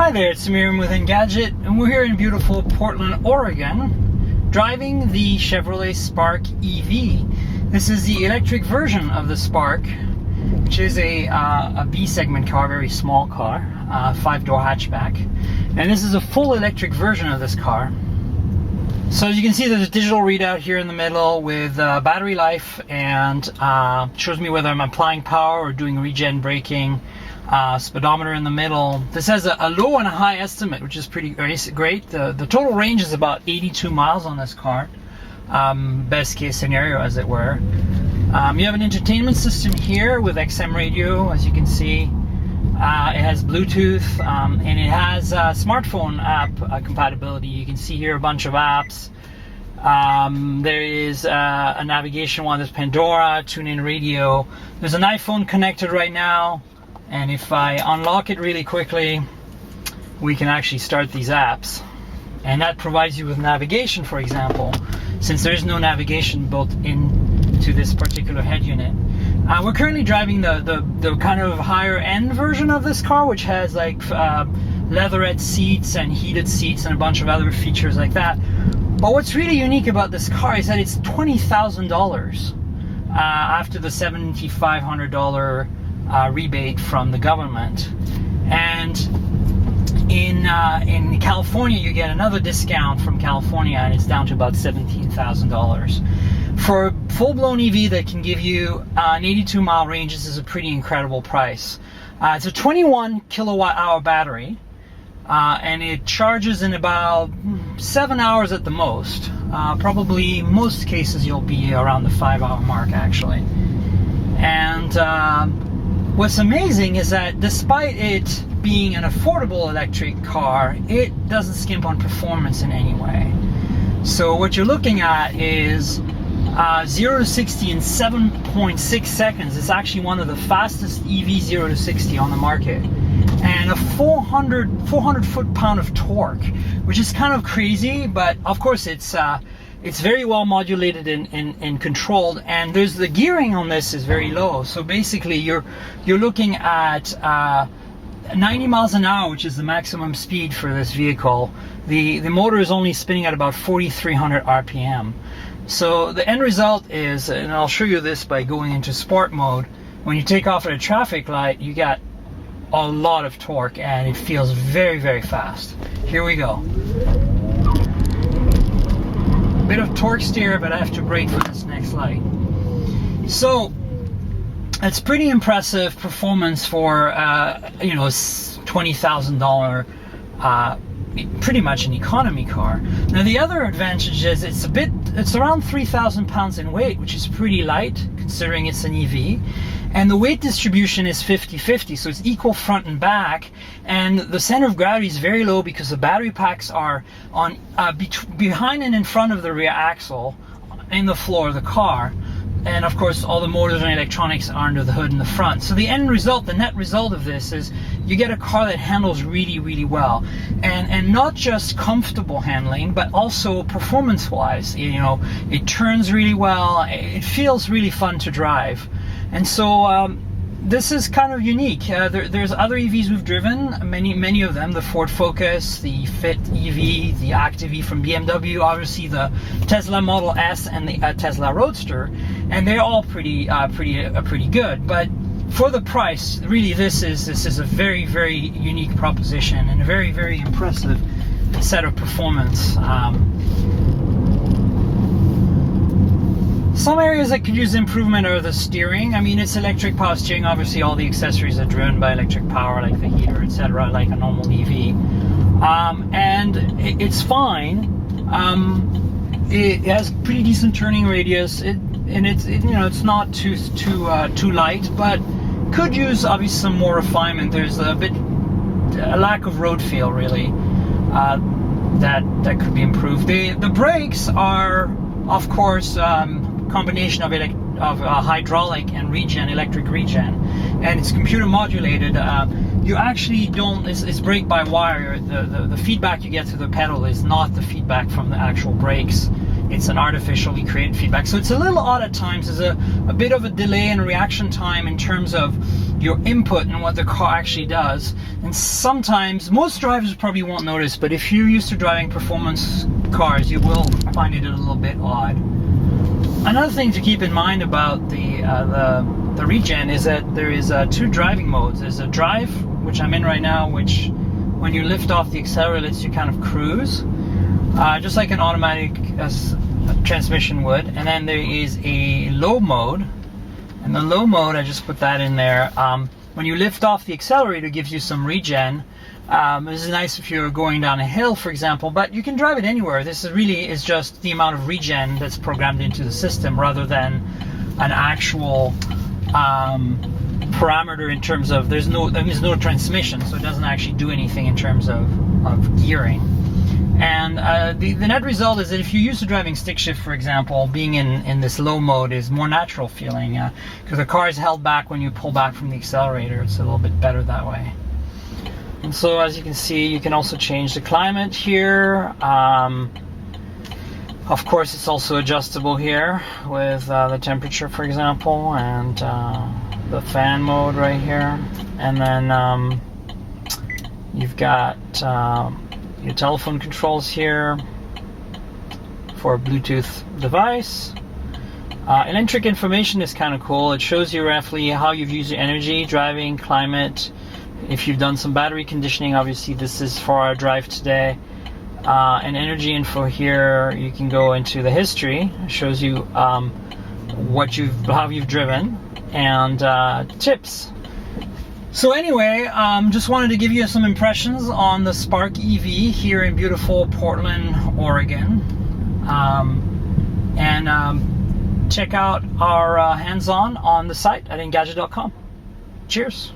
Hi there, it's Miriam with Engadget, and we're here in beautiful Portland, Oregon, driving the Chevrolet Spark EV. This is the electric version of the Spark, which is a B segment car, very small car, 5-door hatchback. And this is a full electric version of this car. So as you can see, there's a digital readout here in the middle with battery life, and shows me whether I'm applying power or doing regen braking. Speedometer in the middle. This has a low and a high estimate, which is pretty great. The total range is about 82 miles on this car. Best case scenario, as it were. You have an entertainment system here with XM radio, as you can see. It has Bluetooth, and it has smartphone app compatibility. You can see here a bunch of apps. There is a navigation one. There's Pandora, TuneIn Radio. There's an iPhone connected right now. And if I unlock it really quickly, we can actually start these apps. And that provides you with navigation, for example, since there is no navigation built into this particular head unit. We're currently driving the kind of higher end version of this car, which has like leatherette seats and heated seats and a bunch of other features like that. But what's really unique about this car is that it's $20,000 after the $7,500 rebate from the government. And in California, you get another discount from California, and it's down to about $17,000 for a full-blown EV that can give you an 82-mile range. This is a pretty incredible price. It's a 21 kilowatt-hour battery, and it charges in about 7 hours at the most. Probably most cases you'll be around the 5-hour mark, actually. And what's amazing is that despite it being an affordable electric car, it doesn't skimp on performance in any way. So what you're looking at is 0 to 60 in 7.6 seconds. It's actually one of the fastest EV 0 to 60 on the market. And a 400 foot-pound of torque, which is kind of crazy, but of course it's very well modulated and controlled, and the gearing on this is very low. So basically you're looking at 90 miles an hour, which is the maximum speed for this vehicle. The motor is only spinning at about 4,300 RPM. So the end result is, and I'll show you this by going into sport mode, when you take off at a traffic light, you got a lot of torque, and it feels very, very fast. Here we go. Bit of torque steer, but I have to brake for this next light. So it's pretty impressive performance for $20,000, pretty much an economy car. Now the other advantage is it's around 3,000 pounds in weight, which is pretty light considering it's an EV. And the weight distribution is 50-50, so it's equal front and back. And the center of gravity is very low because the battery packs are on behind and in front of the rear axle in the floor of the car. And of course, all the motors and electronics are under the hood in the front. So the end result, the net result of this is you get a car that handles really, really well. And not just comfortable handling, but also performance-wise. You know, it turns really well. It feels really fun to drive. And so this is kind of unique. There's other EVs we've driven, many of them, the Ford Focus, the Fit EV, the Active E from BMW, obviously the Tesla Model S and the Tesla Roadster, and they're all pretty good. But for the price, really, this is a very, very unique proposition and a very, very impressive set of performance. Some areas that could use improvement are the steering. I mean, it's electric power steering. Obviously, all the accessories are driven by electric power, like the heater, etc., like a normal EV. And it's fine. It has pretty decent turning radius, it's not too light, but could use obviously some more refinement. There's a lack of road feel, really, that could be improved. The brakes are, of course, combination of hydraulic and electric regen, and it's computer modulated. You actually don't, it's brake by wire. The feedback you get through the pedal is not the feedback from the actual brakes. It's an artificially created feedback. So it's a little odd at times. There's a bit of a delay in reaction time in terms of your input and what the car actually does. And sometimes, most drivers probably won't notice, but if you're used to driving performance cars, you will find it a little bit odd. Another thing to keep in mind about the Regen is that there is two driving modes. There's a drive, which I'm in right now, which when you lift off the accelerator lets you kind of cruise, just like an automatic transmission would. And then there is a low mode, and the low mode, I just put that in there. When you lift off the accelerator, it gives you some regen. This is nice if you're going down a hill, for example, but you can drive it anywhere. This is just the amount of regen that's programmed into the system, rather than an actual parameter in terms of there's no transmission, so it doesn't actually do anything in terms of gearing. And the net result is that if you're used to driving stick shift, for example, being in this low mode is more natural feeling, because the car is held back when you pull back from the accelerator. It's a little bit better that way. And so as you can see, you can also change the climate here. Of course, it's also adjustable here with the temperature, for example, and the fan mode right here. And then you've got your telephone controls here for a Bluetooth device. Electric information is kind of cool. It shows you roughly how you've used your energy, driving, climate. If you've done some battery conditioning, obviously this is for our drive today. And energy info here, you can go into the history. It shows you how you've driven, and tips. So anyway, just wanted to give you some impressions on the Spark EV here in beautiful Portland, Oregon. And check out our hands-on the site at engadget.com. Cheers.